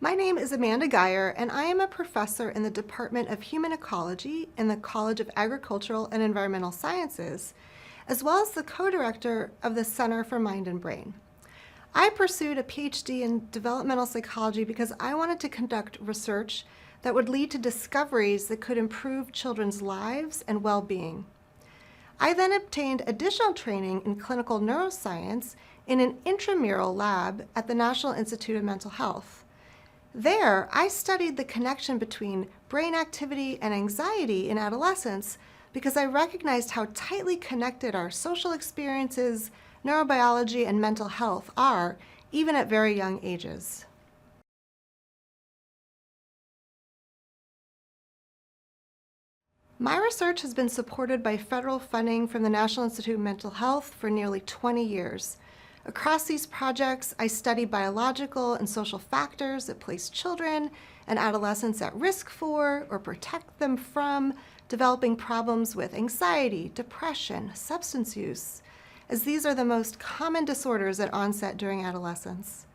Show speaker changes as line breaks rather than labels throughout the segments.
My name is Amanda Geyer, and I am a professor in the Department of Human Ecology in the College of Agricultural and Environmental Sciences, as well as the co-director of the Center for Mind and Brain. I pursued a PhD in developmental psychology because I wanted to conduct research that would lead to discoveries that could improve children's lives and well-being. I then obtained additional training in clinical neuroscience in an intramural lab at the National Institute of Mental Health. There, I studied the connection between brain activity and anxiety in adolescence because I recognized how tightly connected our social experiences, neurobiology, and mental health are, even at very young ages. My research has been supported by federal funding from the National Institute of Mental Health for nearly 20 years. Across these projects, I study biological and social factors that place children and adolescents at risk for or protect them from developing problems with anxiety, depression, substance use, as these are the most common disorders at onset during adolescence.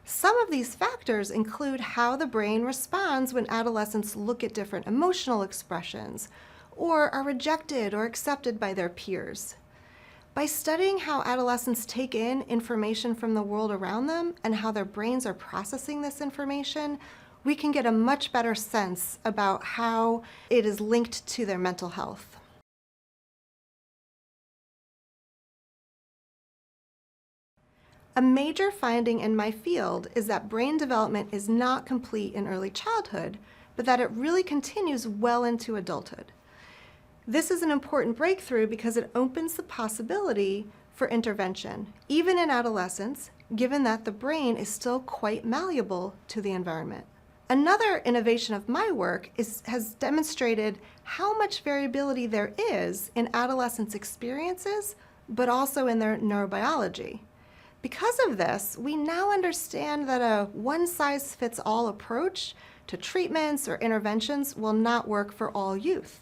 Some of these factors include how the brain responds when adolescents look at different emotional expressions or are rejected or accepted by their peers. By studying how adolescents take in information from the world around them and how their brains are processing this information, we can get a much better sense about how it is linked to their mental health. A major finding in my field is that brain development is not complete in early childhood, but that it really continues well into adulthood. This is an important breakthrough because it opens the possibility for intervention, even in adolescence, given that the brain is still quite malleable to the environment. Another innovation of my work has demonstrated how much variability there is in adolescents' experiences, but also in their neurobiology. Because of this, we now understand that a one-size-fits-all approach to treatments or interventions will not work for all youth.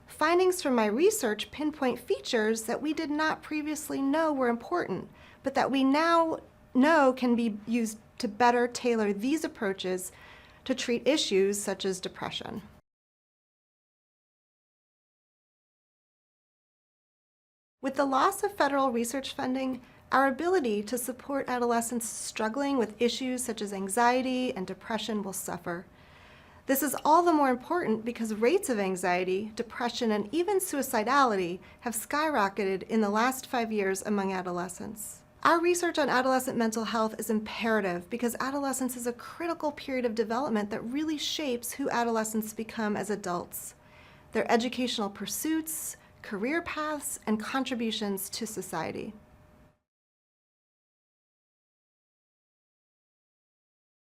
Findings from my research pinpoint features that we did not previously know were important, but that we now know can be used to better tailor these approaches to treat issues such as depression. With the loss of federal research funding, our ability to support adolescents struggling with issues such as anxiety and depression will suffer. This is all the more important because rates of anxiety, depression, and even suicidality have skyrocketed in the last 5 years among adolescents. Our research on adolescent mental health is imperative because adolescence is a critical period of development that really shapes who adolescents become as adults, their educational pursuits, career paths, and contributions to society.